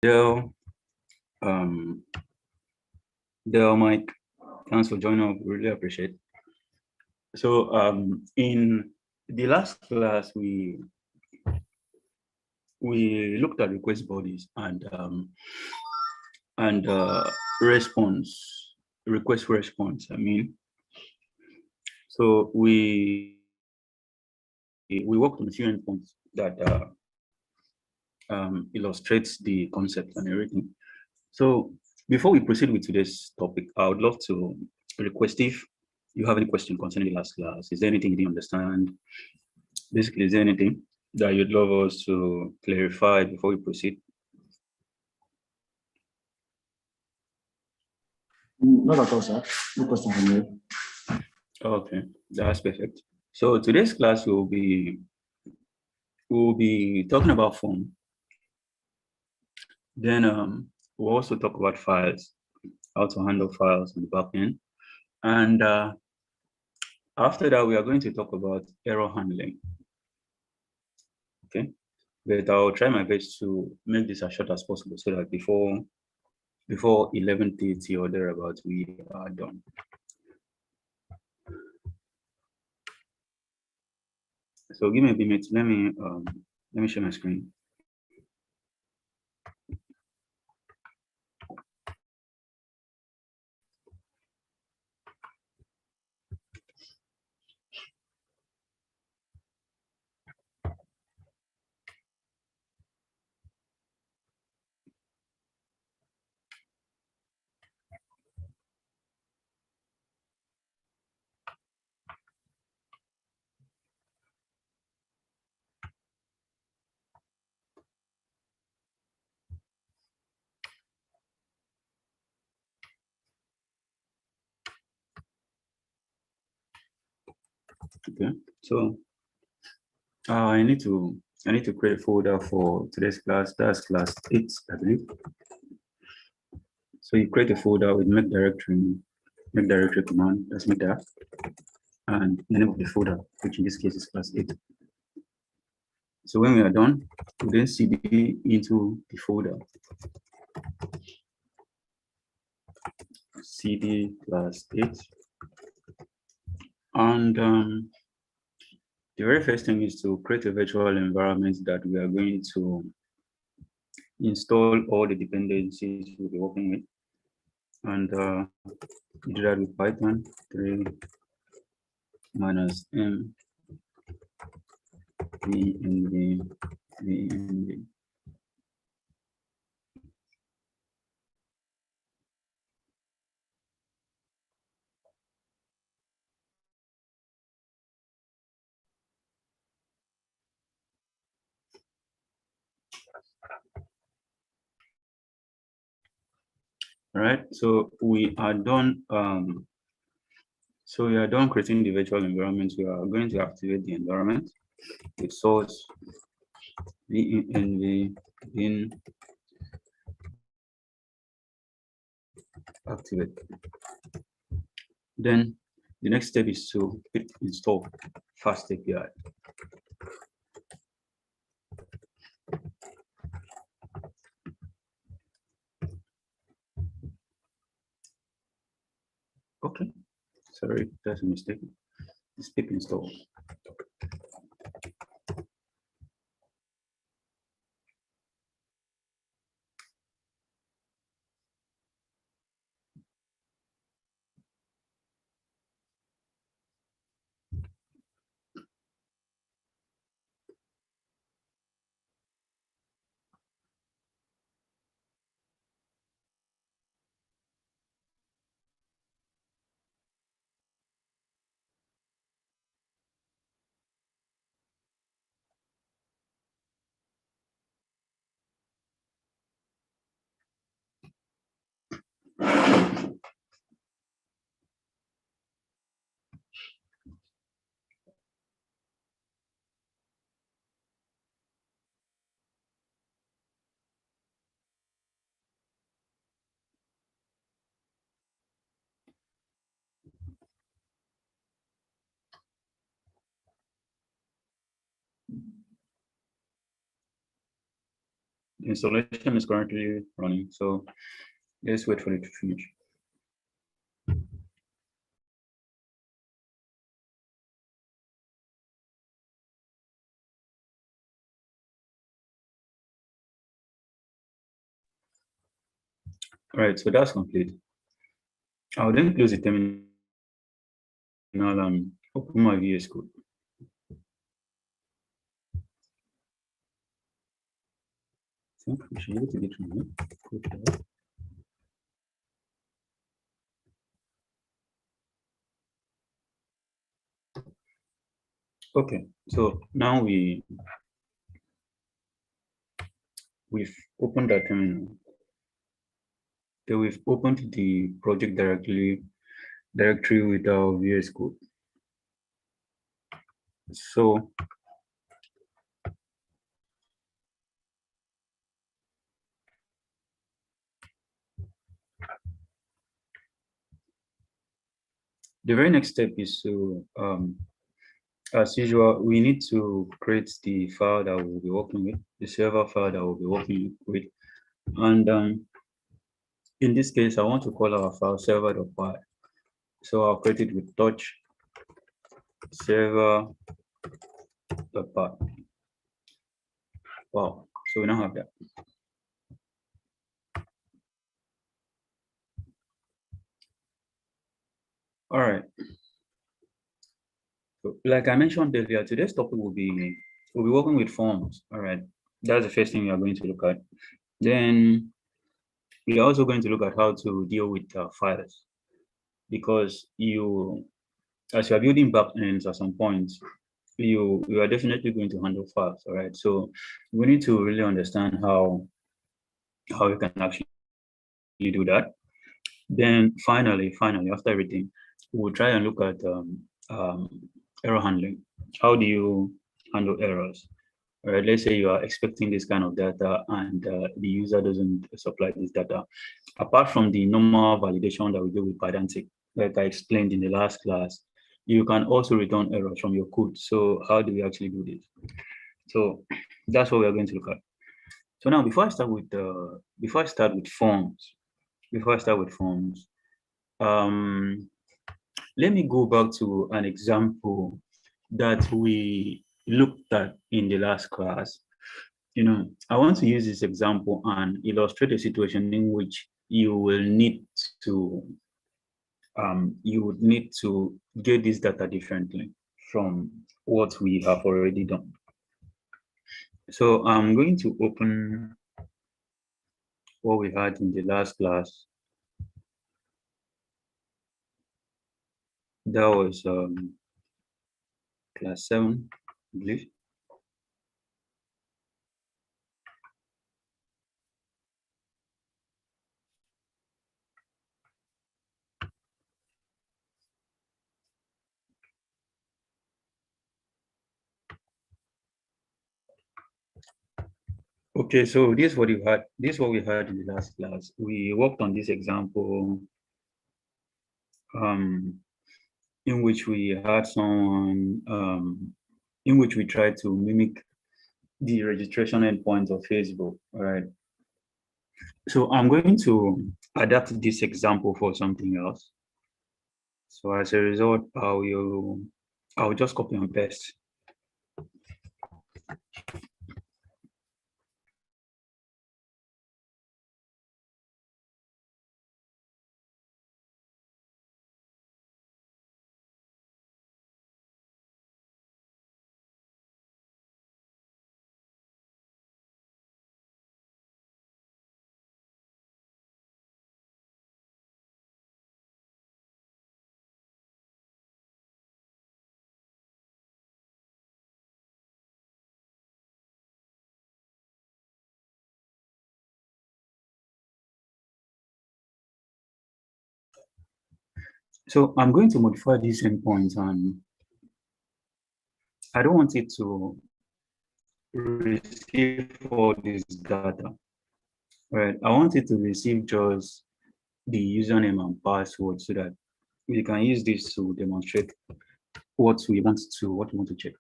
Del, um, Del, Mike, thanks for joining up. We really appreciate it. So in the last class, we looked at request bodies and response, request response. So we worked on a few endpoints that illustrates the concept and everything. So before we proceed with today's topic, I would love to request if you have any question concerning the last class. Is there anything you didn't understand? Basically, is there anything that you'd love us to clarify before we proceed? Not at all, sir. No question from me. Okay, that's perfect. So today's class we'll be talking about form. Then we'll also talk about files, how to handle files on the back end. And after that, we are going to talk about error handling. Okay, but I'll try my best to make this as short as possible so that before 11:30 or thereabouts, we are done. So give me a minute. Let me share my screen. Okay, so I need to create a folder for today's class. That's class 8, I believe. So you create a folder with make directory command. Let's make that, and the name of the folder, which in this case is class 8. So when we are done, we then cd into the folder. cd class 8, and the very first thing is to create a virtual environment that we are going to install all the dependencies we'll be working with. And we do that with Python 3 minus m v. All right, so we are done. So we are done creating the virtual environment. We are going to activate the environment with source venv in activate. Then the next step is to hit install fast API. Okay, sorry, that's a mistake. It's pip install. installation is currently running, so let's wait for it to finish. All right, so that's complete. I'll then close the terminal and open my VS Code. I think we should be able to get from here. Okay, so now we've opened that terminal. Then we've opened the project directory with our VS Code. So the very next step is to, as usual, we need to create the file that we'll be working with, the server file that we'll be working with. And in this case, I want to call our file server.py. So I'll create it with touch server.py. Wow, so we now have that. All right. So, like I mentioned earlier, today's topic we'll be working with forms. All right. That's the first thing we are going to look at. Then we are also going to look at how to deal with files, because as you are building backends at some point, you are definitely going to handle files. All right. So we need to really understand how you can actually do that. Then finally, after everything, we'll try and look at error handling. How do you handle errors? All right, let's say you are expecting this kind of data and the user doesn't supply this data. Apart from the normal validation that we do with Pydantic, like I explained in the last class, you can also return errors from your code. So how do we actually do this? So that's what we are going to look at. So now, before I start with forms, let me go back to an example that we looked at in the last class. I want to use this example and illustrate a situation in which you will need to get this data differently from what we have already done. So I'm going to open what we had in the last class. That was class 7, I believe. Okay, so this is what we had. This is what we had in the last class. We worked on this example in which we had someone in which we tried to mimic the registration endpoint of Facebook. All right. So I'm going to adapt this example for something else. So as a result, I'll just copy and paste. So I'm going to modify these endpoints, and I don't want it to receive all this data. Right. I want it to receive just the username and password so that we can use this to demonstrate what we want to check.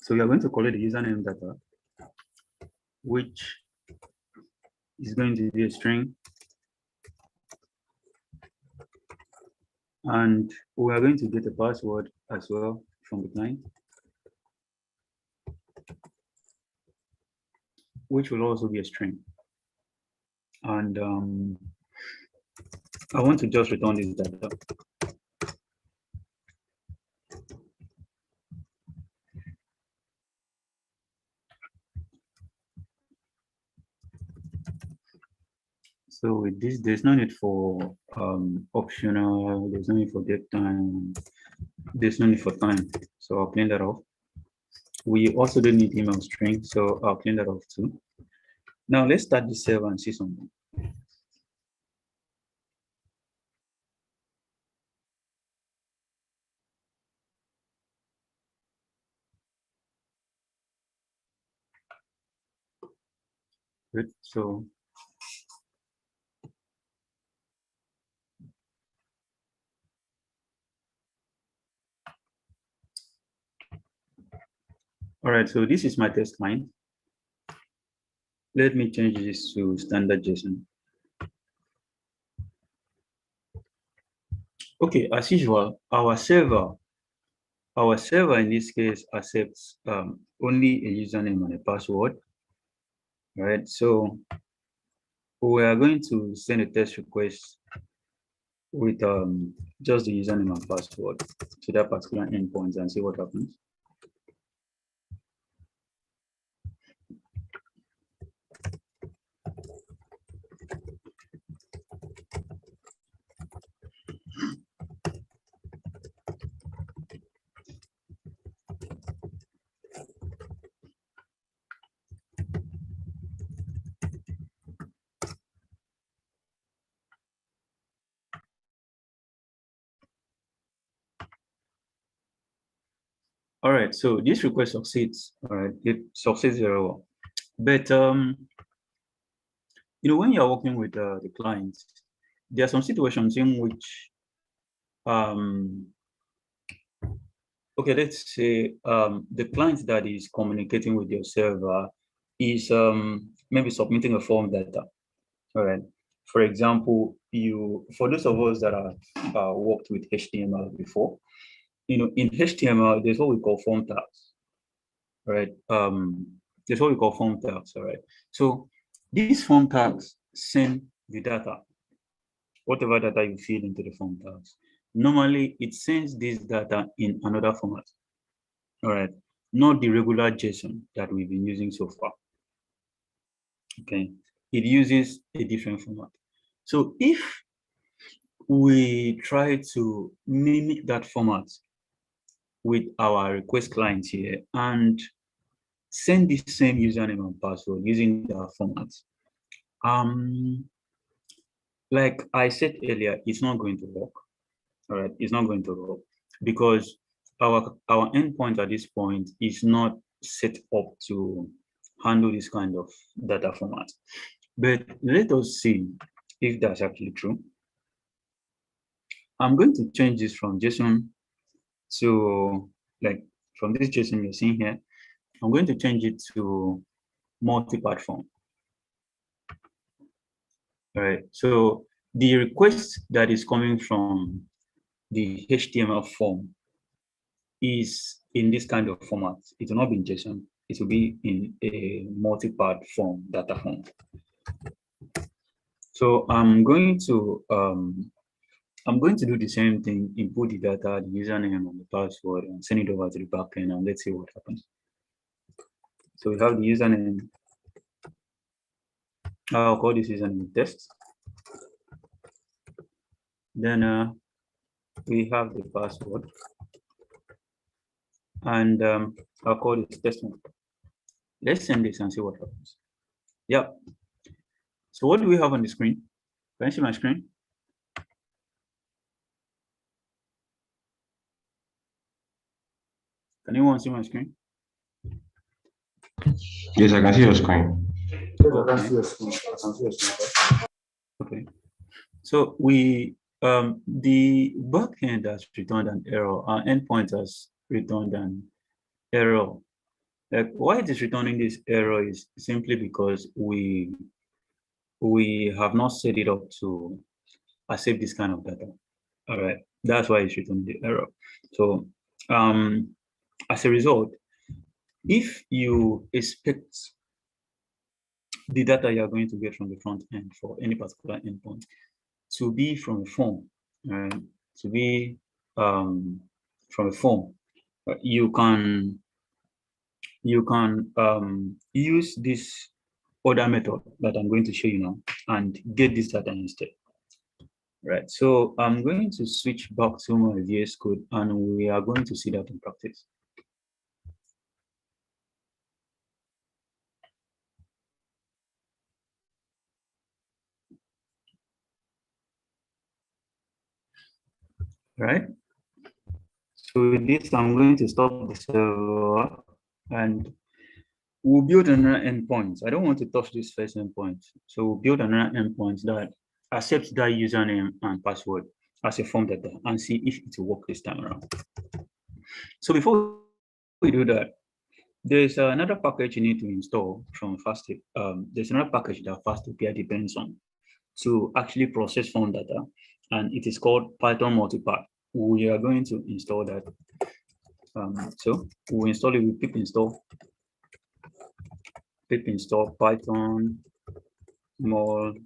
So we are going to collect the username data, which is going to be a string. And we are going to get a password as well from the client, which will also be a string. And I want to just return this data. So with this, there's no need for optional, there's no need for get time, there's no need for time. So I'll clean that off. We also don't need email string, so I'll clean that off too. Now let's start the server and see something. Good. So all right, so this is my test line. Let me change this to standard JSON. Okay, as usual, our server in this case accepts only a username and a password. Right? So we are going to send a test request with just the username and password to that particular endpoint and see what happens. All right, so this request succeeds. All right, it succeeds very well. But you know, when you're working with the client, there are some situations in which okay, let's say the client that is communicating with your server is maybe submitting a form data. All right. For example, for those of us that are worked with HTML before, you know, in HTML, there's what we call form tags, right? There's what we call form tags, all right? So these form tags send the data, whatever data you feed into the form tags. Normally, it sends this data in another format, all right? Not the regular JSON that we've been using so far, okay? It uses a different format. So if we try to mimic that format with our request client here and send the same username and password using that format. Like I said earlier, it's not going to work. All right, it's not going to work because our endpoint at this point is not set up to handle this kind of data format. But let us see if that's actually true. I'm going to change this from JSON to, like, from this JSON you're seeing here, I'm going to change it to multipart form. All right, so the request that is coming from the HTML form is in this kind of format. It will not be in JSON. It will be in a multipart form, data form. So I'm going to do the same thing, input the data, the username and the password, and send it over to the backend, and let's see what happens. So we have the username. I'll call this username test. Then we have the password, and I'll call this test one. Let's send this and see what happens. Yep. So what do we have on the screen? Can you see my screen? Can anyone see my screen? Yes, I can see your screen. Okay. So we the backend has returned an error. Our endpoint has returned an error Like why it is returning this error is simply because we have not set it up to accept this kind of data. All right, that's why it's returning the error. So as a result, if you expect the data you are going to get from the front end for any particular endpoint to be from a form, to be from a form, you can use this other method that I'm going to show you now and get this data instead. Right. So I'm going to switch back to my VS Code and we are going to see that in practice. Right. So with this, I'm going to stop the server and we'll build another endpoint. I don't want to touch this first endpoint. So we'll build another endpoint that accepts that username and password as a form data and see if it will work this time around. So before we do that, there's another package you need to install from FastAPI. There's another package that FastAPI depends on to actually process form data, and it is called Python Multipart. We are going to install that. So we'll install it with pip install Python Multipart.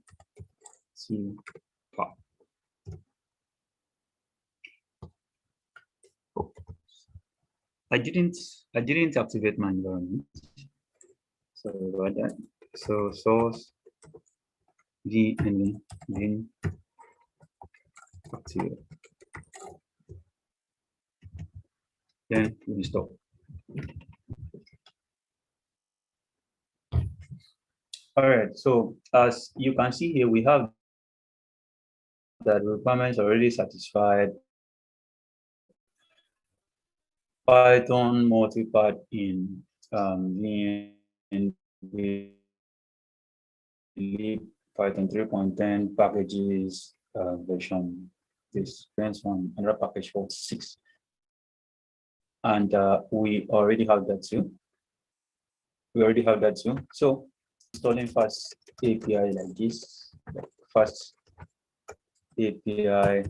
Oh, I didn't activate my environment. Sorry about that. So source v and then activate. Then we install. All right, so as you can see here, we have that requirements already satisfied. Python multipart in Python 3.10 packages version. This depends on another package called 6. And we already have that too. So installing Fast API like this, Fast API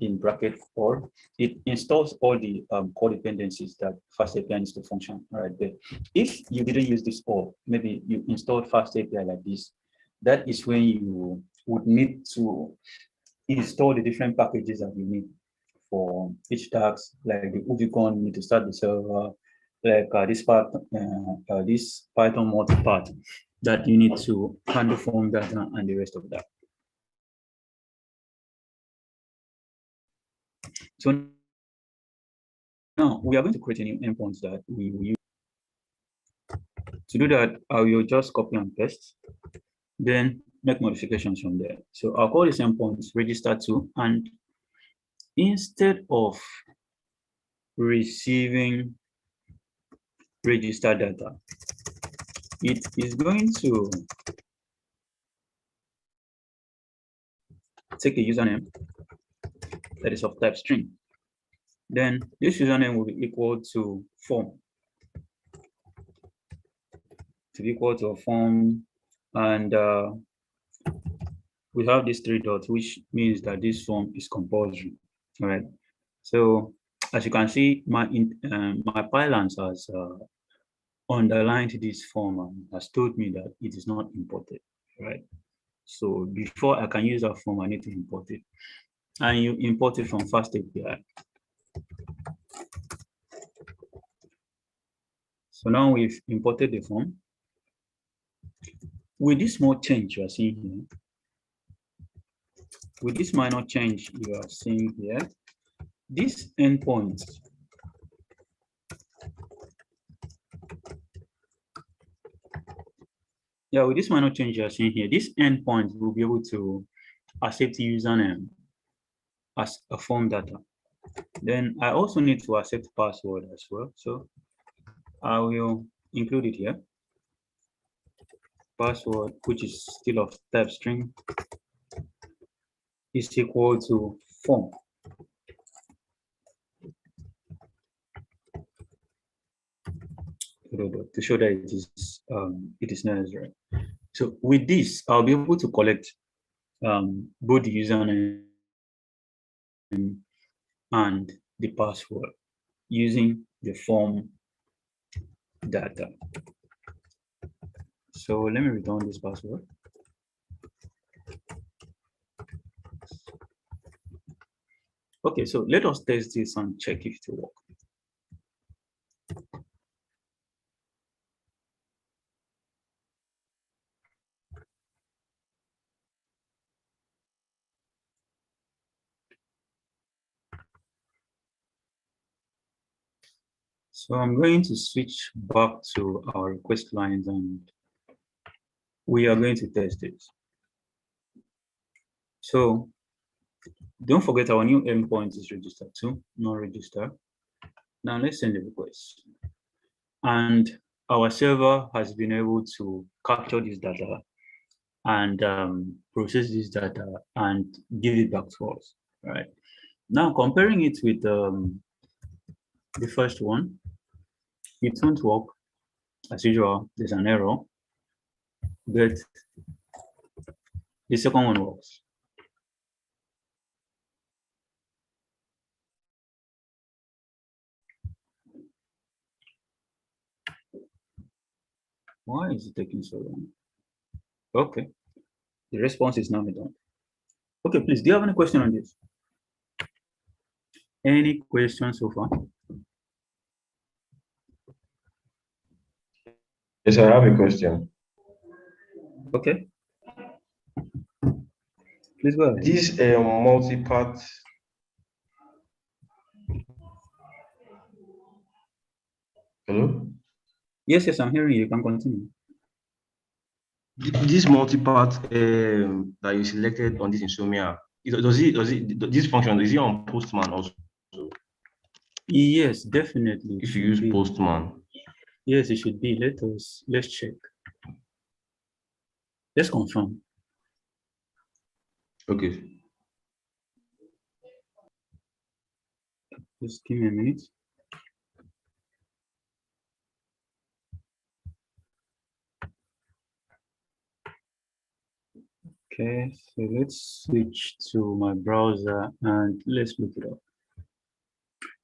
in bracket, or it installs all the core dependencies that Fast API needs to function right there. If you didn't use this, or maybe you installed Fast API like this, that is when you would need to install the different packages that you need for each task, like the Uvicon, you need to start the server, like this Python multipart that you need to handle form data and the rest of that. So now we are going to create a new endpoint that we will use. To do that, I will just copy and paste, then make modifications from there. So I'll call this endpoint register to, and instead of receiving register data, it is going to take a username that is of type string. Then this username will be equal to form. To be equal to a form, and we have these 3 dots, which means that this form is compulsory. All right. So as you can see, my pylons has underlined this form and has told me that it is not imported. Right. So before I can use that form, I need to import it. And you import it from FastAPI. So now we've imported the form. With this small change you are seeing here, with this minor change you are seeing here, this endpoint with this minor change you are seeing here, this endpoint will be able to accept username as a form data. Then I also need to accept password as well. So I will include it here. Password, which is still of type string, is equal to form. to show that it is necessary. So with this, I'll be able to collect both the username and the password using the form data. So let me return this password. Okay, so let us test this and check if it will work. So I'm going to switch back to our request lines and we are going to test it. So don't forget our new endpoint is registered too, not registered. Now let's send the request. And our server has been able to capture this data and process this data and give it back to us, right? Now comparing it with the first one, it won't work. As usual, there's an error, but the second one works. Why is it taking so long? Okay, the response is now done. Okay, please, do you have any question on this? Any questions so far? Yes, I have a question. Okay. Please go ahead. This multi-part. Hello? Yes, I'm hearing you. You can continue. This multi-part that you selected on this Insomnia, this function, is it on Postman also? Yes, definitely. If you use Postman. Yes, it should be. Let's check. Let's confirm. Okay. Just give me a minute. Okay, so let's switch to my browser and let's look it up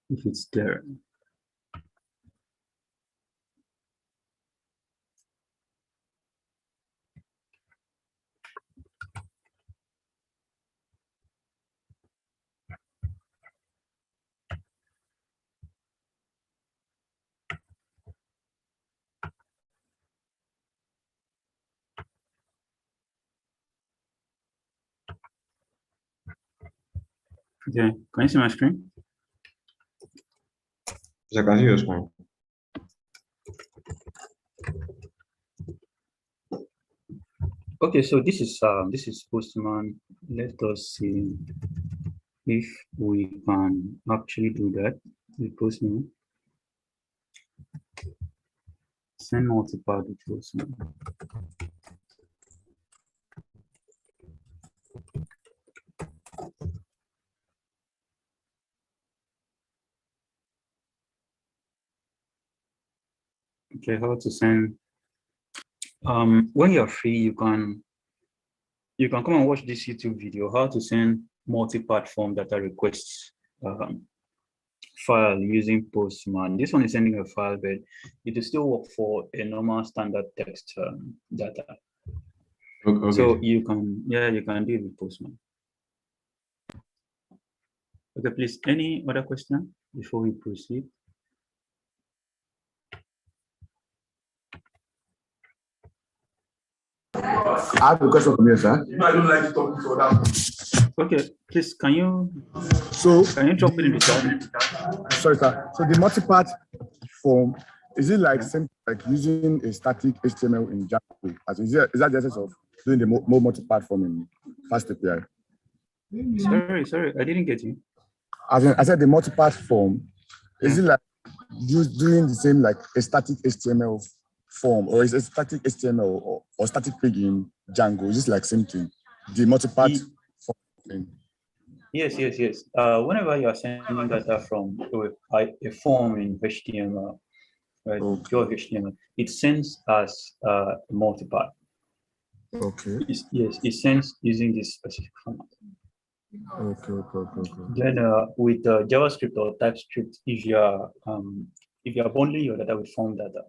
if it's there. Okay, can you see my screen? Yes, I can see your screen. Okay, so this is Postman. Let us see if we can actually do that with Postman. Send Multipart with Postman. Okay, how to send. When you're free, you can come and watch this YouTube video, how to send multi-part form data requests file using Postman. This one is sending a file, but it will still work for a normal standard text data. Okay. So you can do it with Postman. Okay, please, any other question before we proceed? I have a question from you, sir. I don't like to talk to other. Okay, please, can you drop it in the chat? Sorry, sir. So the multi-part form, is it like like using a static HTML in Django? Is that the essence of doing the more multi-part form in Fast API? Sorry, I didn't get you. I said the multi-part form, is it like doing the same like a static HTML form, or is it static HTML or static page in Django? Is this like same thing? The multi-part form thing? Yes. Whenever you are sending data from a form in HTML, right? Okay. Pure HTML. It sends as multipart. Okay. Yes, it sends using this specific format. Okay. Then with JavaScript or TypeScript, if you're bundling your data with form data,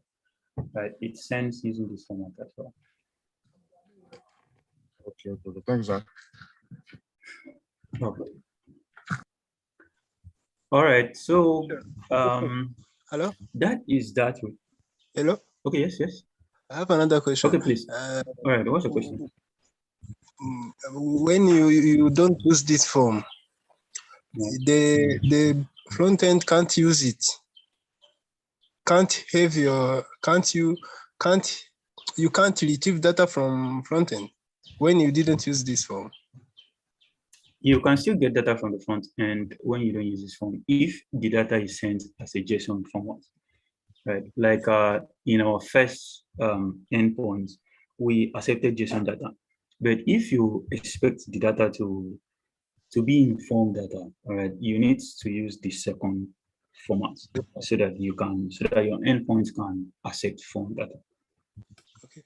right, it sends using this format as well. Okay. Thanks, Zach. Okay. All right. So Hello? that is that. Hello? Okay. Yes. I have another question. Okay, please. All right. What's the question? When you don't use this form, No. the front end can't use it. You can't retrieve data from front end when you didn't use this form. You can still get data from the front end when you don't use this form if the data is sent as a JSON format, right? Like in our first endpoint, we accepted JSON data, but if you expect the data to be in form data, all right, you need to use the second format so that your endpoints can accept form data. Okay.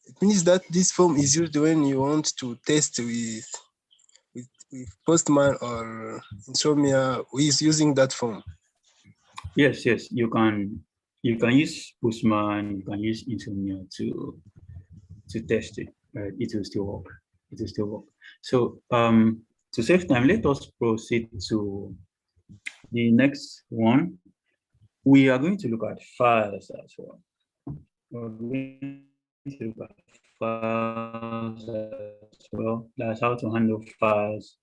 It means that this form is used when you want to test with Postman or Insomnia who is using that form. Yes, you can use Postman, you can use Insomnia to test it. Right? It will still work. So to save time, let us proceed to the next one. We are going to look at files as well. We're going to look at files as well. That's how to handle files.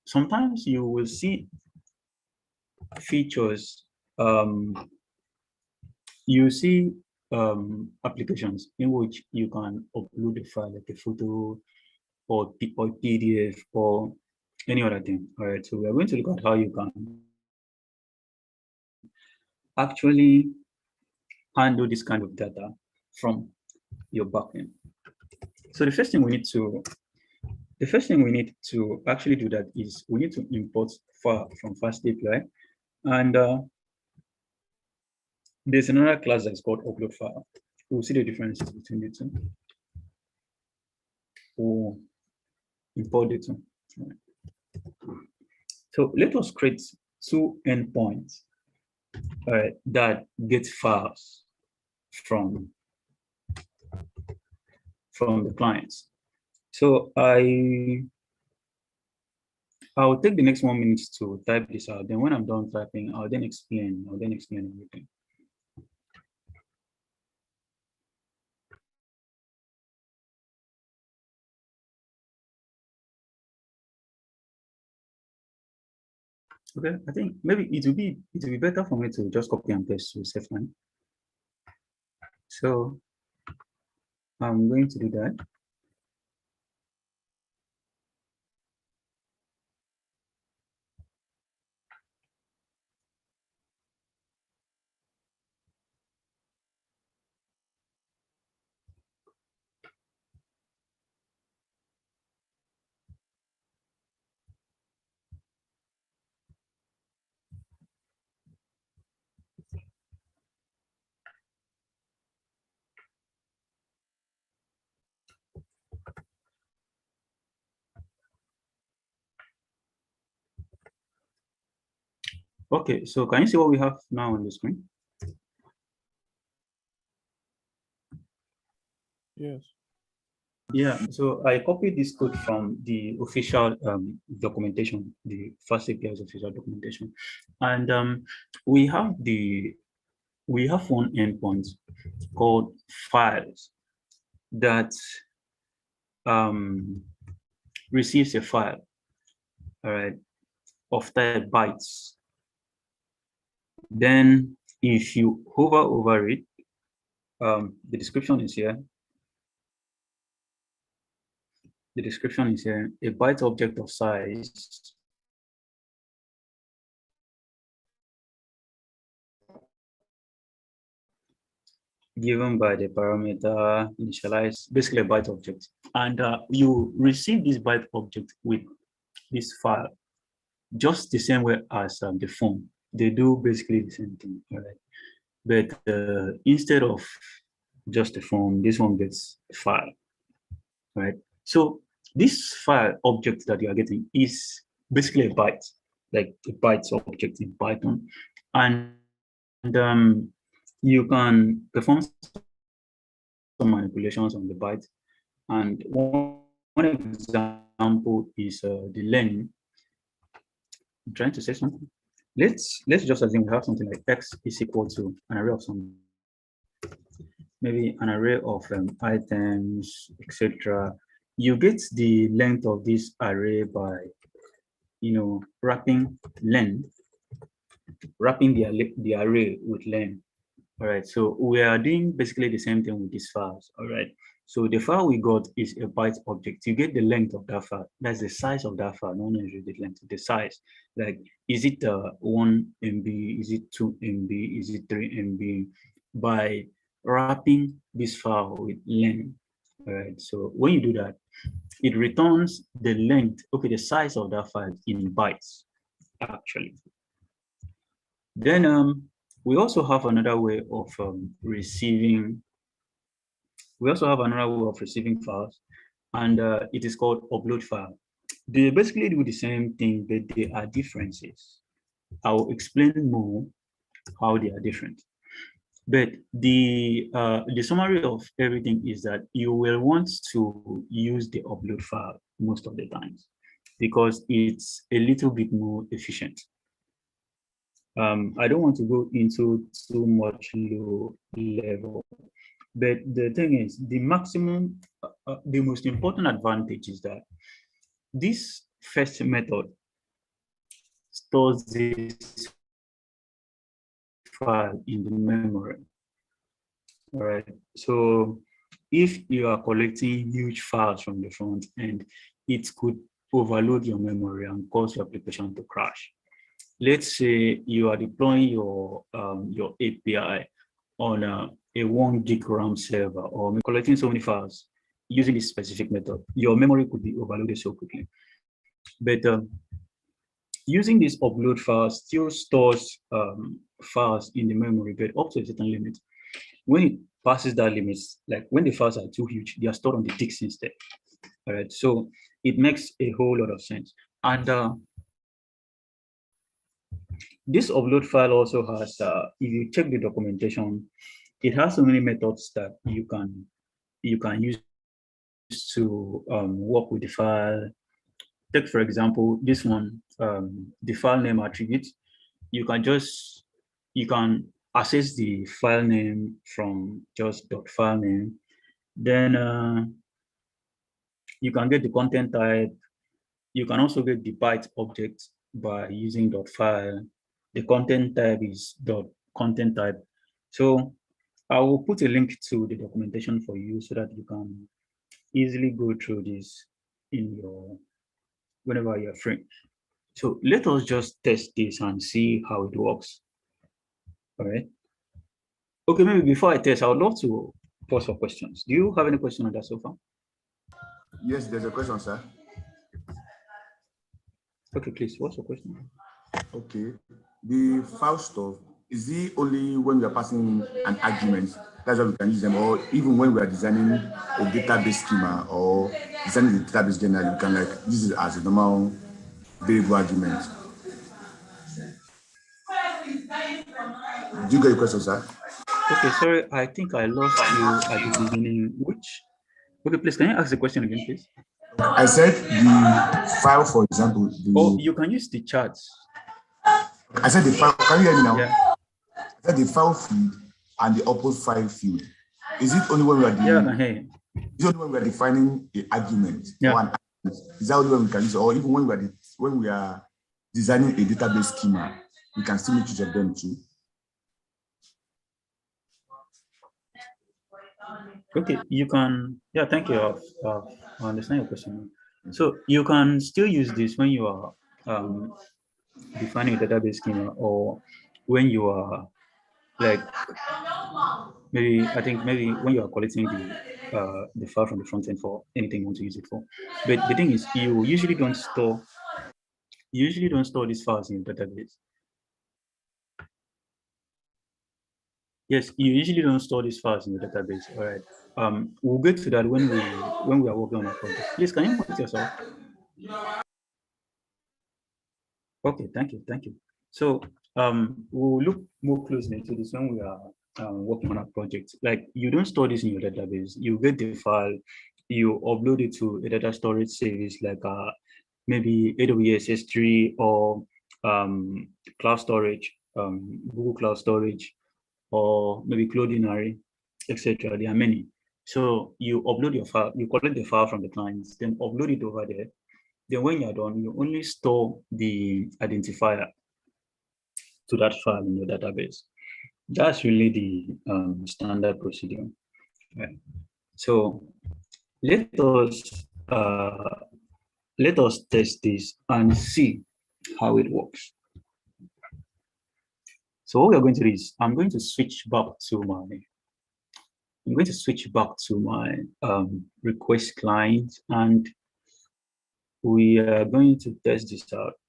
Sometimes you will see features. You see applications in which you can upload a file like a photo or PDF or any other thing. All right, so we are going to look at how you can actually handle this kind of data from your backend. So the first thing we need to actually do that is we need to import file from Fast API, and there's another class that's called upload file. We'll see the differences between the two. We'll import the two. Right. So let us create two endpoints that get files from the clients. So I'll take the next 1 minute to type this out. Then when I'm done typing, I'll then explain everything. Okay, I think maybe it will be better for me to just copy and paste to save time. So I'm going to do that. Okay, so can you see what we have now on the screen? Yes. Yeah, so I copied this code from the official documentation, the Fast API's official documentation, and we have one endpoint called files that receives a file, all right, of type bytes. Then if you hover over it, the description is here. The description is here, a byte object of size given by the parameter initialize, basically a byte object. And you receive this byte object with this file, just the same way as the form. they do basically the same thing, all right? But instead of just a form, this one gets a file, right? So this file object that you are getting is basically a byte, like a byte object in Python. And you can perform some manipulations on the byte. And one example is the len. I'm trying to say something. Let's just assume we have something like x is equal to an array of some, maybe an array of items, etc. You get the length of this array by, wrapping len, wrapping the array with len. All right, so we are doing basically the same thing with these files. All right, so the file we got is a byte object. You get the length of that file. That's the size of that file, not necessarily the length, the size. Like, is it 1 MB? Is it 2 MB? Is it 3 MB? By wrapping this file with len. All right, so when you do that, it returns the length, okay, the size of that file in bytes, actually. Then we also have another way of receiving. We also have another way of receiving files, and it is called upload file. They basically do the same thing, but there are differences. I'll explain more how they are different. But the summary of everything is that you will want to use the upload file most of the times because it's a little bit more efficient. I don't want to go into too much low level, but the thing is, the maximum, the most important advantage is that this first method stores this file in the memory. All right. So if you are collecting huge files from the front end, it could overload your memory and cause your application to crash. Let's say you are deploying your API on a 1 gig RAM server, or collecting so many files using this specific method, your memory could be overloaded so quickly. But using this upload file still stores files in the memory, but up to a certain limit. When it passes that limit, like when the files are too huge, they are stored on the disks instead. All right, so it makes a whole lot of sense. And this upload file also has, if you check the documentation, it has so many methods that you can use to work with the file. Take, for example, this one, the file name attribute. You can access the file name from just .file name. Then you can get the content type. You can also get the byte object by using .file. The content type is .content type. So I will put a link to the documentation for you so that you can easily go through this in your whenever you're free. So let us just test this and see how it works. All right. Okay, maybe before I test, I would love to pause for questions. Do you have any question on that so far? Yes, there's a question, sir. Okay, please. What's your question? Okay. The file stuff, is it only when we are passing an argument? That's why we can use them, or even when we are designing a database schema or designing the database generally, you can like use it as a normal variable argument. Do you get your question, sir? Okay, sorry, I think I lost you at the beginning. Okay, please, can you ask the question again, please? I said the file, for example. Oh, you can use the charts. I said the file, can you hear me now? Yeah. I said the file field and the output file field. Is it only when we are Yeah, I can hear you. Is it only when we are defining an argument? Yeah. Or an argument? Is that only when we can use it? Or even when we are designing a database schema, we can still make use of them too? Okay, you can, yeah, thank you. I understand your question. So you can still use this when you are defining a database schema, or when you are like, maybe when you are collecting the file from the front end for anything you want to use it for. But the thing is, you usually don't store these files in database. Yes, you usually don't store these files in the database. All right. We'll get to that when we are working on a project. Please, can you mute yourself? Okay, thank you. So we'll look more closely to this when we are working on a project. Like, you don't store this in your database. You get the file, you upload it to a data storage service like maybe AWS S3 or cloud storage, Google Cloud Storage, or maybe Cloudinary, etc. There are many. So you upload your file, you collect the file from the clients, then upload it over there. Then when you're done, you only store the identifier to that file in your database. That's really the standard procedure. Right? So let us test this and see how it works. So what we're going to do is I'm going to switch back to my request client, and we are going to test this out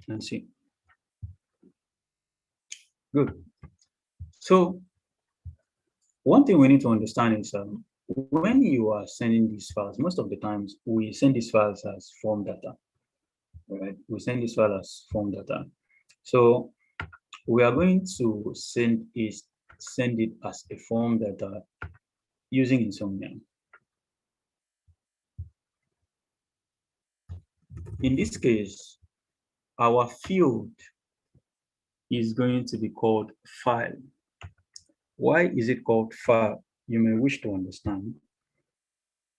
and see. Good. So one thing we need to understand is when you are sending these files, most of the times we send these files as form data. Right? We send this file as form data. So we are going to send it as a form data using Insomnia. In this case, our field is going to be called file. Why is it called file? You may wish to understand.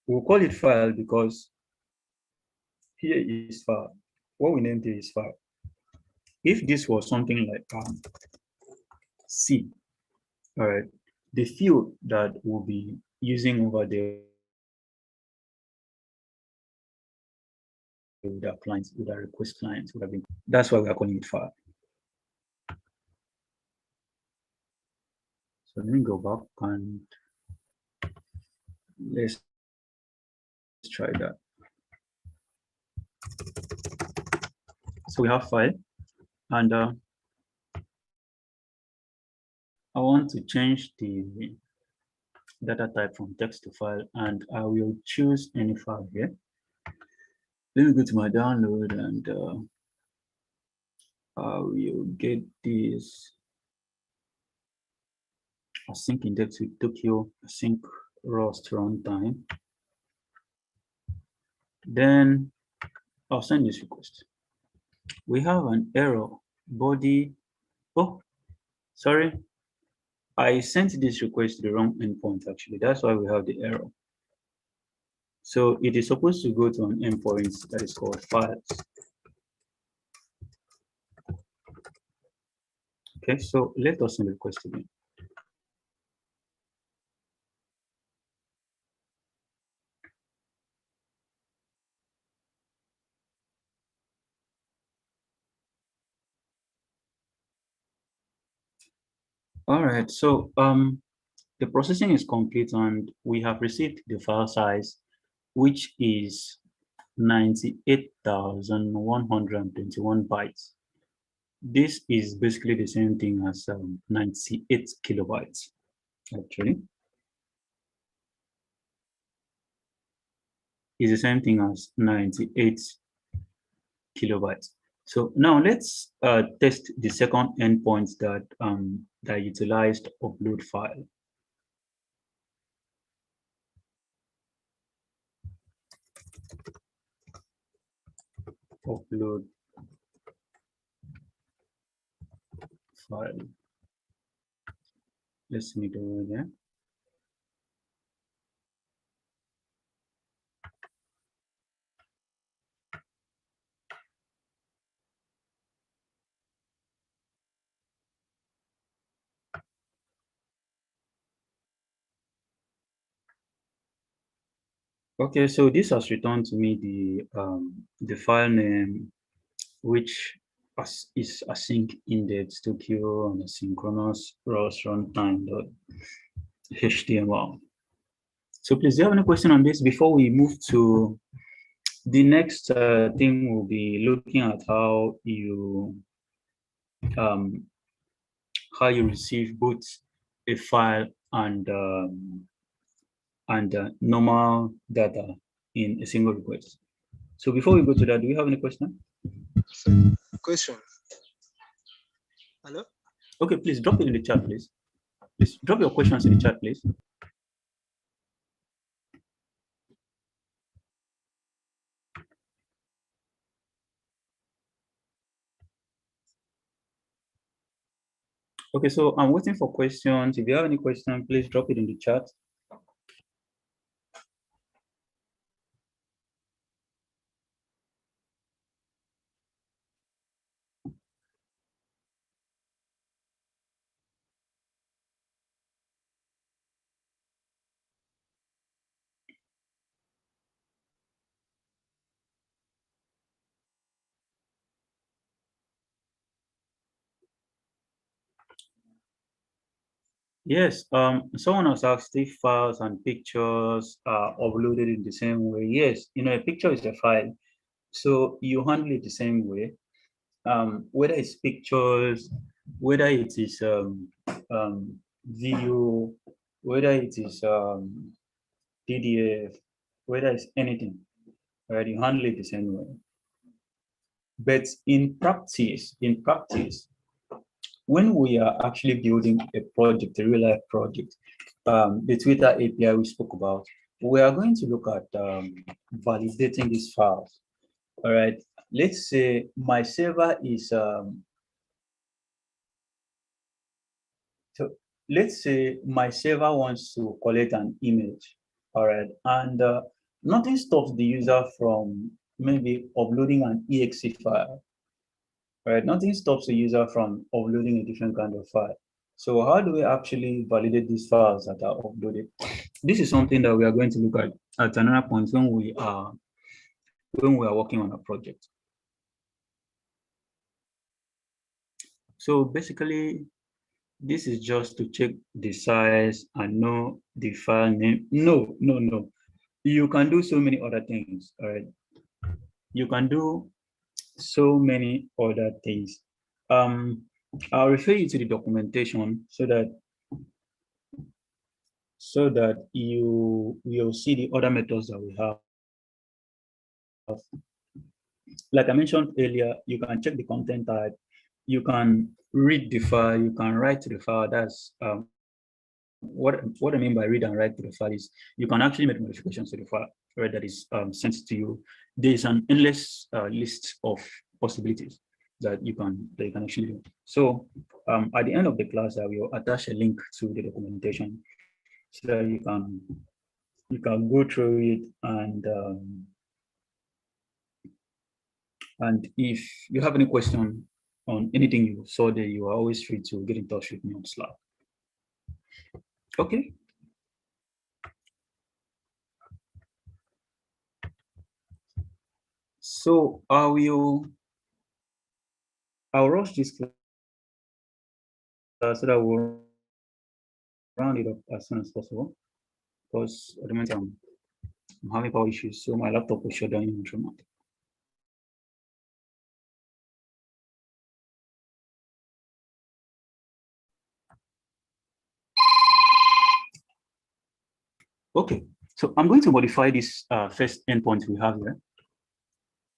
We'll call it file because here is file. What we named here is file. If this was something like C, all right, the field that we'll be using over there with our clients, with our request clients, would have been, that's why we are calling it file. So let me go back and let's try that. So we have file, and I want to change the data type from text to file, and I will choose any file here. Let me go to my download, and I will get this async index with Tokyo async Rust runtime. Then I'll send this request. We have an error body. Oh, sorry. I sent this request to the wrong endpoint, actually. That's why we have the error. So it is supposed to go to an endpoint that is called files. Okay, so let us send the request again. All right, so the processing is complete, and we have received the file size, which is 98,121 bytes. This is basically the same thing as 98 kilobytes, actually. Is the same thing as 98 kilobytes. So now let's test the second endpoint that utilized upload file. Upload file. Let's send it over there. Okay, so this has returned to me the file name, which is async index Tokyo and asynchronous Rust runtime.html. So please, do you have any question on this before we move to the next thing? We'll be looking at how you receive both a file and normal data in a single request. So before we go to that, do you have any question? Question. Hello? Okay, please drop it in the chat, please. Please drop your questions in the chat, please. Okay, so I'm waiting for questions. If you have any question, please drop it in the chat. Yes, someone has asked if files and pictures are uploaded in the same way. Yes, a picture is a file, so you handle it the same way. Whether it's pictures, whether it is video, whether it is PDF, whether it's anything, right? You handle it the same way. But in practice, when we are actually building a project, a real life project, the Twitter API we spoke about, we are going to look at validating these files. All right. Let's say my server is so let's say my server wants to collect an image. All right, and nothing stops the user from maybe uploading an exe file. Right, nothing stops the user from uploading a different kind of file. So how do we actually validate these files that are uploaded? This is something that we are going to look at another point when we are working on a project. So basically, this is just to check the size and know the file name. No. You can do so many other things, all right? You can do so many other things. I'll refer you to the documentation so that you will see the other methods that we have. Like I mentioned earlier, you can check the content type, you can read the file, you can write to the file. That's what I mean by read and write to the file is you can actually make modifications to the file, right, that is sent to you. There's an endless list of possibilities that you can actually do. So at the end of the class, I will attach a link to the documentation so that you can go through it, and if you have any question on anything you saw there, you are always free to get in touch with me on Slack. Okay. So I'll rush this class so that we'll round it up as soon as possible, because at the moment I'm having power issues, so my laptop will shut down in a moment. Okay, so I'm going to modify this first endpoint we have here.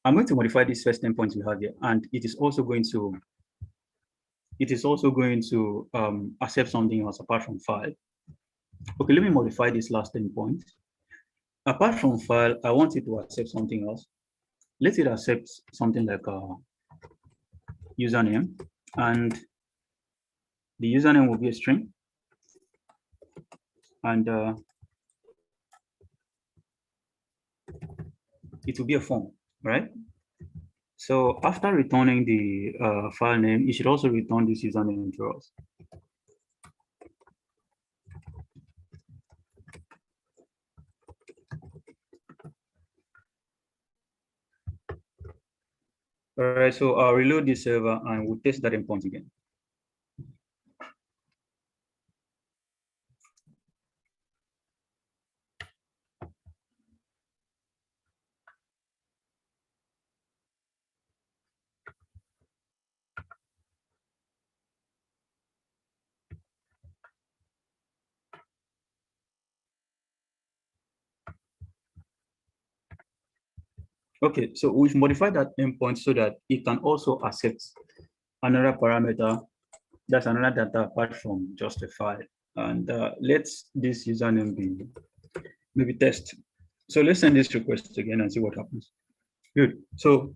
I'm going to modify this first endpoint we have here, and it is also going to accept something else apart from file. Okay, let me modify this last endpoint. Apart from file, I want it to accept something else. Let it accept something like a username, and the username will be a string, and it will be a form, right? So after returning the file name, it should also return this username to us. All right, so I'll reload this server and we'll test that endpoint again. Okay, so we've modified that endpoint so that it can also accept another parameter, that's another data apart from just a file. And let this username be maybe test. So let's send this request again and see what happens. Good. So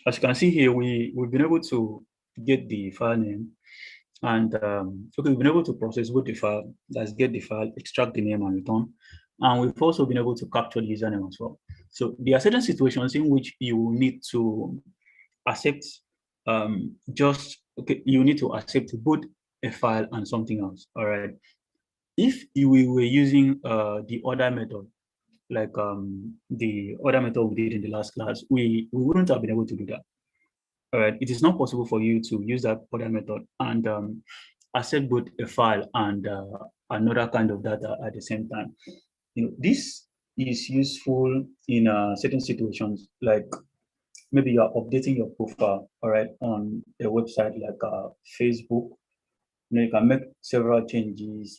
as you can see here, we've been able to get the file name, and okay, we've been able to process both the file, that's get the file, extract the name and return. And we've also been able to capture the username as well. So there are certain situations in which you will need to accept you need to accept both a file and something else. All right. If we were using the other method, like the other method we did in the last class, we wouldn't have been able to do that. All right. It is not possible for you to use that other method and accept both a file and another kind of data at the same time. This is useful in certain situations, like maybe you are updating your profile, all right, on a website like Facebook. You can make several changes.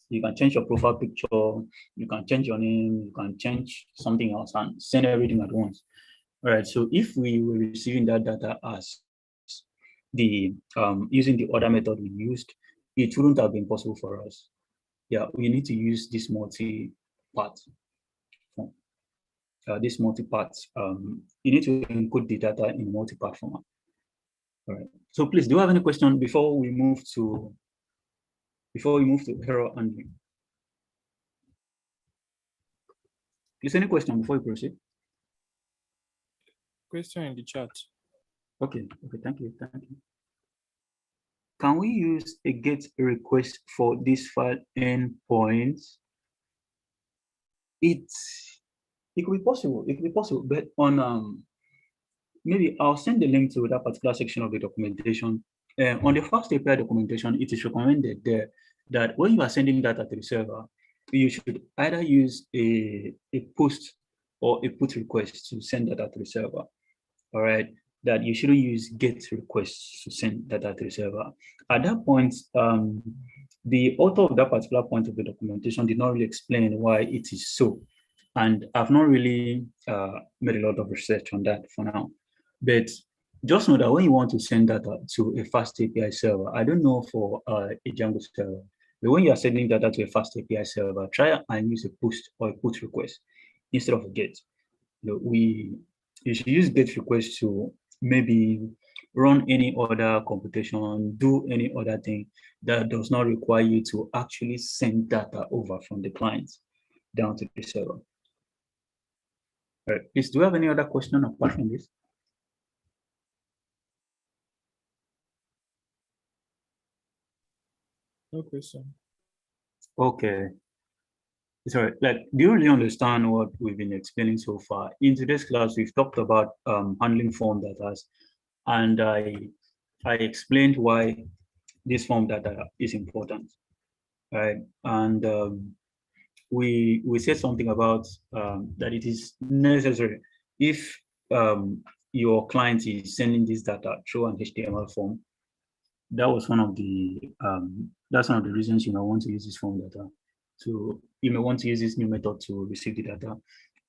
You can change your profile picture. You can change your name. You can change something else and send everything at once. All right. So if we were receiving that data as the using the other method we used, it wouldn't have been possible for us. Yeah, we need to use this multi-part. This multi-part. You need to encode the data in multi-part format. All right. So please, do you have any question before we move to error handling? Please, any question before we proceed? Question in the chat. Okay. Thank you. Can we use a GET request for this file endpoints? It could be possible. But on maybe I'll send the link to that particular section of the documentation. On the first API documentation, it is recommended there that when you are sending data to the server, you should either use a post or a put request to send data to the server. All right, that you shouldn't use GET requests to send data to the server. At that point, the author of that particular point of the documentation did not really explain why it is so. And I've not really made a lot of research on that for now. But just know that when you want to send data to a fast API server, I don't know for a Django server, but when you are sending data to a fast API server, try and use a post or a put request instead of a GET. You should use GET request to maybe run any other computation, do any other thing that does not require you to actually send data over from the client down to the server. All right, please, do you have any other question apart from this? No question. Okay. Sorry, like, do you really understand what we've been explaining so far? In today's class, we've talked about handling form data, and I explained why this form data is important, right? And we said something about that it is necessary if your client is sending this data through an HTML form. That was one of the that's one of the reasons you may want to use this form data. So you may want to use this new method to receive the data.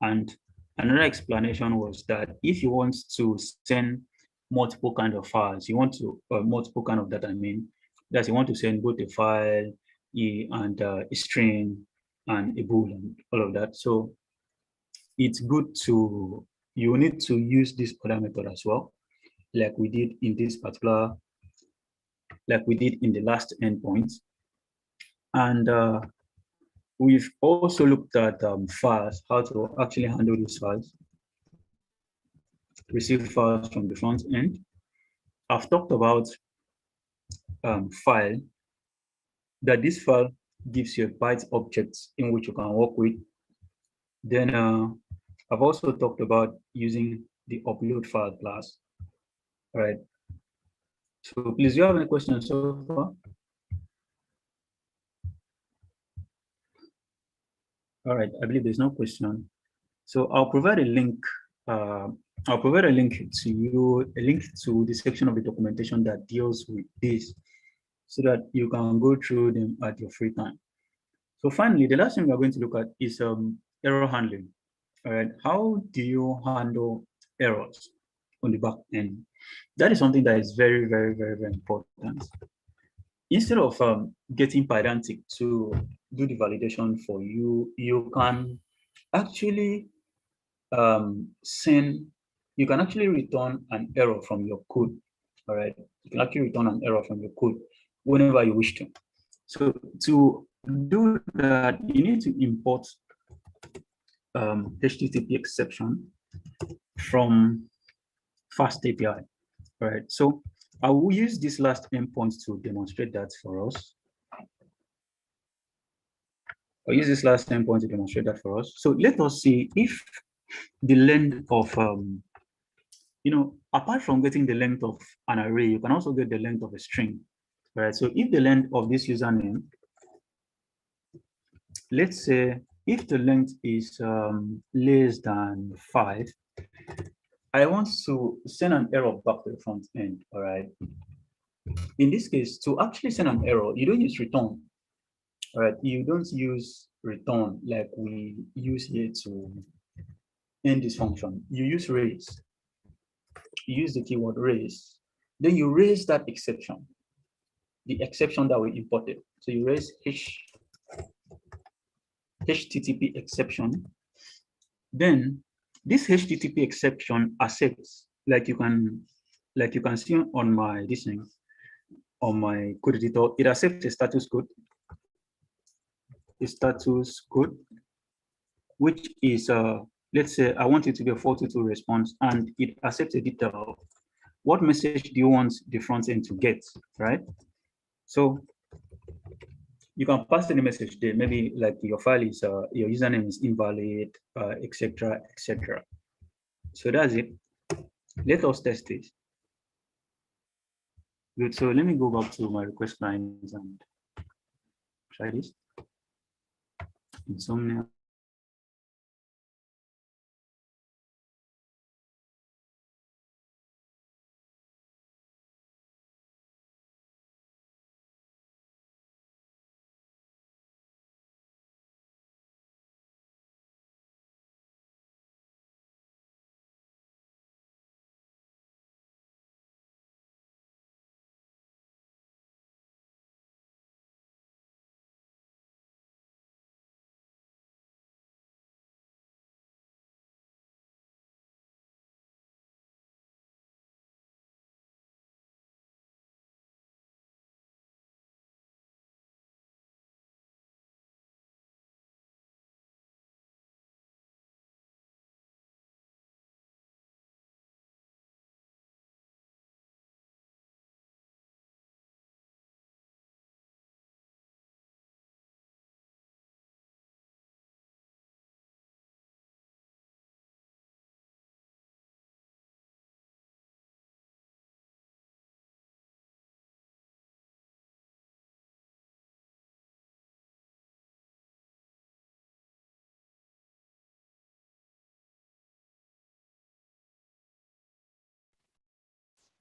And another explanation was that if you want to send multiple kind of files, you want to multiple kind of data. I mean, that you want to send both a file and a string and a bool and all of that. So it's good to you need to use this other method as well, like we did in this particular, like we did in the last endpoint. And we've also looked at files, how to actually handle these files, receive files from the front end. I've talked about file, that this file gives you a byte object in which you can work with. Then I've also talked about using the upload file class. All right. So please, do you have any questions so far? All right, I believe there's no question. So I'll provide a link. I'll provide a link to you, a link to the section of the documentation that deals with this, so that you can go through them at your free time. So finally, the last thing we're going to look at is error handling. All right, how do you handle errors on the back end? That is something that is very, very, very, very important. Instead of getting pedantic to do the validation for you, you can actually you can actually return an error from your code. All right, you can actually return an error from your code whenever you wish to. So to do that, you need to import HTTP exception from Fast API. All right, so I will use this last endpoint to demonstrate that for us. I'll use this last endpoint to demonstrate that for us. So let us see if the length of, apart from getting the length of an array, you can also get the length of a string. All right, so if the length of this username, let's say if the length is less than 5, I want to send an error back to the front end. All right. In this case, to actually send an error, you don't use return. All right, you don't use return like we use here to end this function. You use raise. You use the keyword raise. Then you raise that exception, the exception that we imported. So you raise HTTP exception. Then this HTTP exception accepts, like you can see on my on my code editor, it accepts a status code, which is let's say I want it to be a 422 response, and it accepts a detail. What message do you want the front end to get, right? So you can pass any message there. Maybe like your file is your username is invalid, etc., etc. So that's it. Let us test it. Good. So let me go back to my request lines and try this. Insomnia.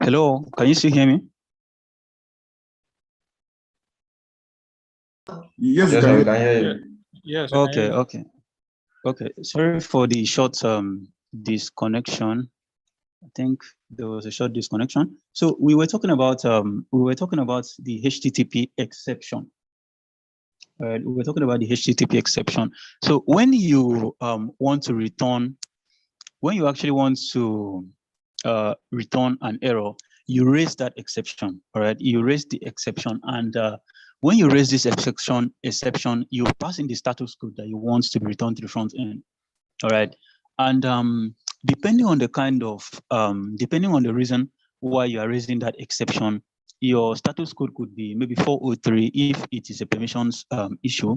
Hello, can you still hear me? Yes, Yes, we can hear you. Yes. Okay. Sorry for the short disconnection. I think there was a short disconnection. So we were talking about the HTTP exception. We were talking about the HTTP exception. So when you want to return, when you actually want to return an error, you raise that exception. All right, you raise the exception, and when you raise this exception, you pass in the status code that you want to be returned to the front end. All right, and depending on the depending on the reason why you are raising that exception, your status code could be maybe 403 if it is a permissions issue,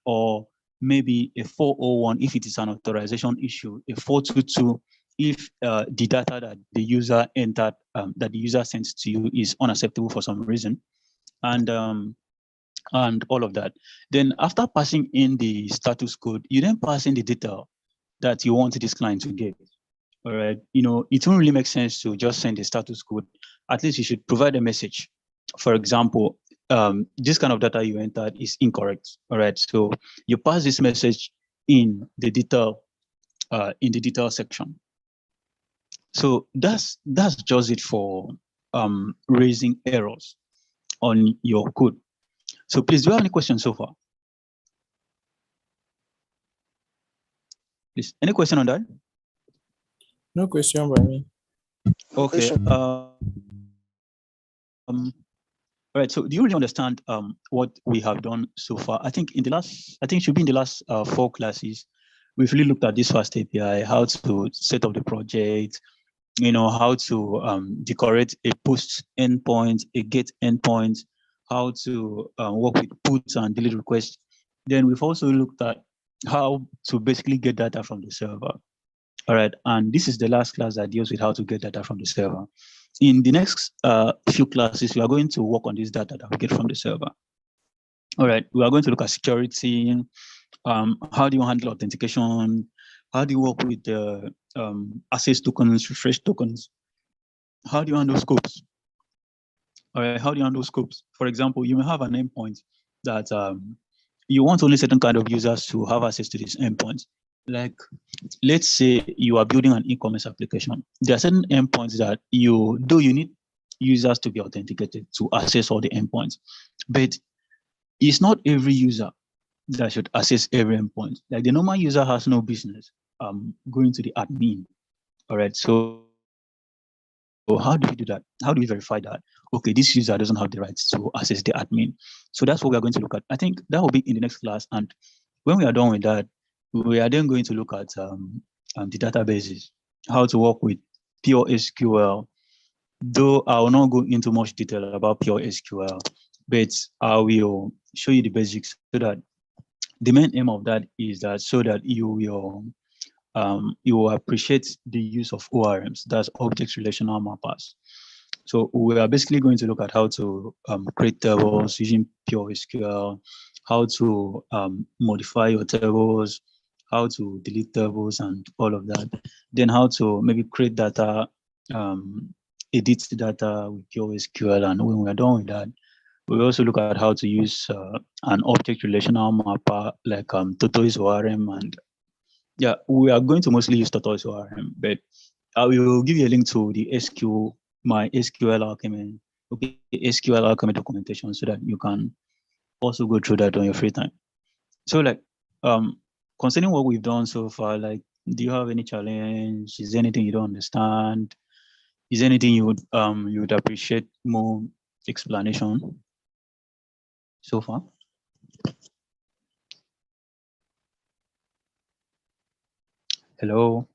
or maybe a 401 if it is an authorization issue, a 422 if the data that the user entered, that the user sent to you is unacceptable for some reason, and all of that. Then after passing in the status code, you then pass in the data that you want this client to get. All right, it won't really make sense to just send the status code. At least you should provide a message. For example, this kind of data you entered is incorrect. All right, so you pass this message in the detail in the detail section. So that's just it for raising errors on your code. So please, do you have any questions so far? Please, any question on that? No question by me. Okay. All right. So do you really understand what we have done so far? I think it should be in the last 4 classes, we've really looked at this fast API, how to set up the project, how to decorate a post endpoint, a get endpoint, how to work with puts and delete requests. Then we've also looked at how to basically get data from the server. All right. And this is the last class that deals with how to get data from the server. In the next few classes, we are going to work on this data that we get from the server. All right. We are going to look at security. How do you handle authentication? How do you work with the access tokens, refresh tokens? How do you handle scopes? All right. How do you handle scopes? For example, you may have an endpoint that you want only certain kind of users to have access to this endpoint. Like, let's say you are building an e-commerce application. There are certain endpoints that you need users to be authenticated to access all the endpoints, but it's not every user that should access every endpoint. Like, the normal user has no business going to the admin. All right. So how do we do that? How do we verify that? Okay, this user doesn't have the rights to access the admin. So that's what we are going to look at. I think that will be in the next class. And when we are done with that, we are then going to look at the databases, how to work with pure SQL. Though I will not go into much detail about pure SQL, but I will show you the basics so that the main aim of that is that so that you will appreciate the use of ORMs, that's object relational mappers. So we are basically going to look at how to create tables using pure SQL, how to modify your tables, how to delete tables and all of that. Then how to maybe create data, edit the data with pure SQL. And when we're done with that, we also look at how to use an object relational mapper like Tortoise ORM. And yeah, we are going to mostly use Tortoise ORM, but I will give you a link to the my SQL Alchemy, SQL Alchemy documentation so that you can also go through that on your free time. So like, concerning what we've done so far, like, do you have any challenge? Is there anything you don't understand? Is there anything you would appreciate more explanation so far? Hello.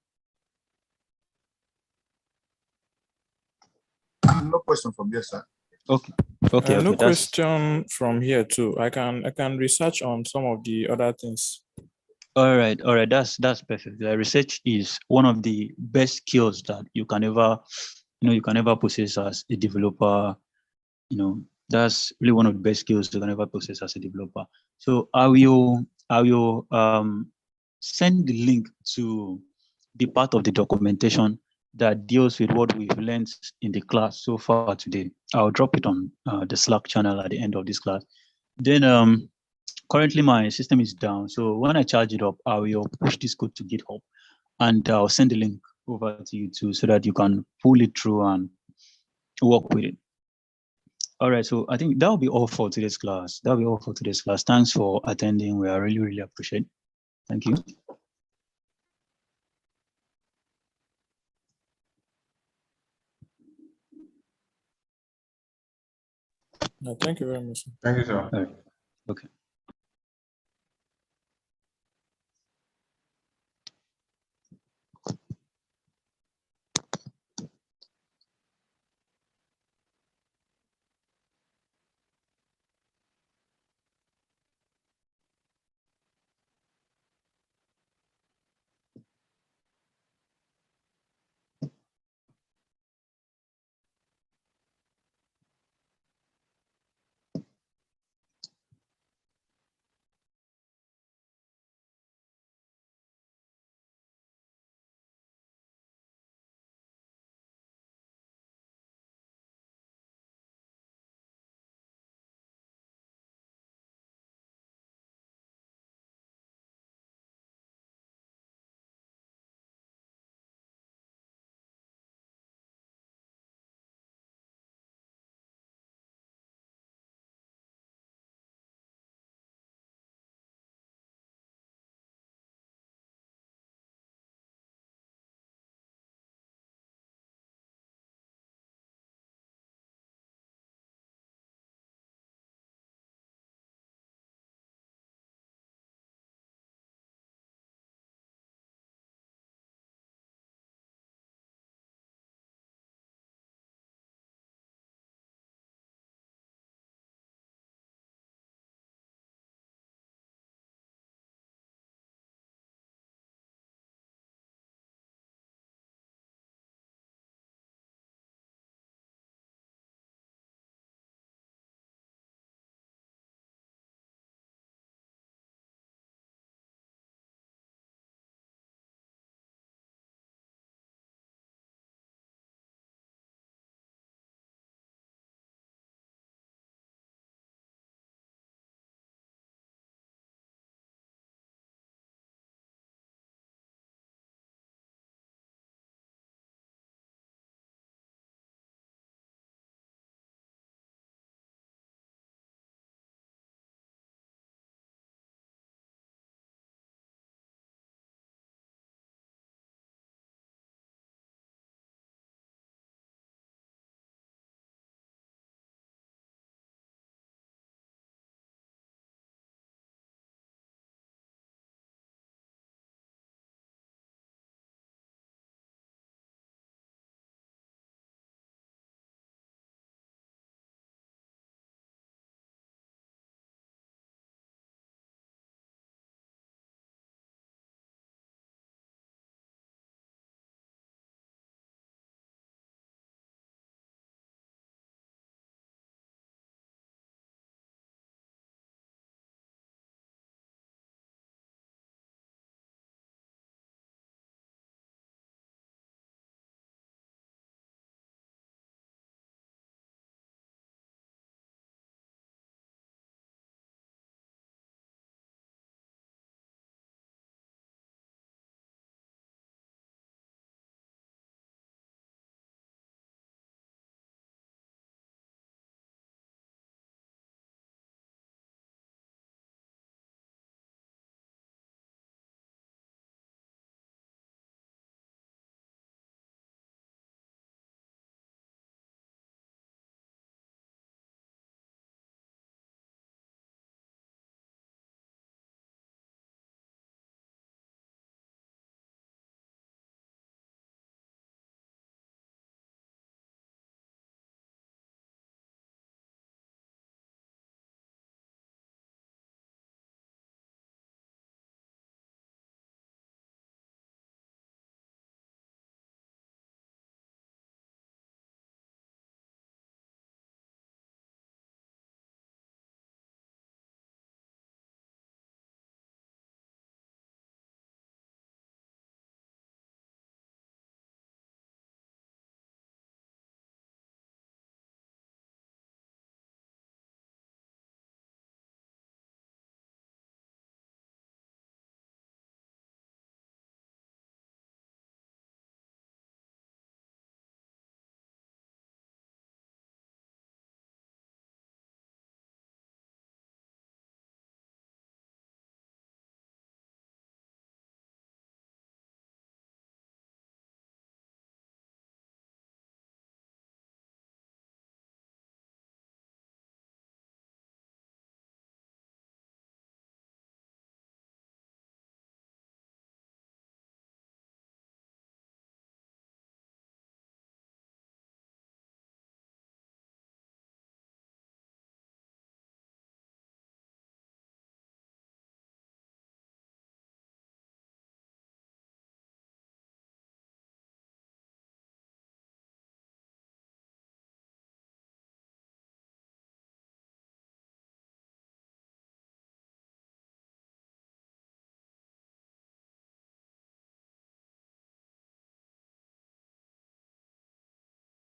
No question from your side. Okay. Okay. No that's question from here too. I can research on some of the other things. all right. That's perfect. Research is one of the best skills that you can ever possess as a developer. That's really one of the best skills you can ever possess as a developer. So I will send the link to the part of the documentation that deals with what we've learned in the class so far today. I'll drop it on the Slack channel at the end of this class. Then currently my system is down. So when I charge it up, I will push this code to GitHub and I'll send the link over to you too so that you can pull it through and work with it. All right, so I think that'll be all for today's class. Thanks for attending. We are really, really appreciate it. Thank you. Thank you very much. Thank you, sir. All right. Okay.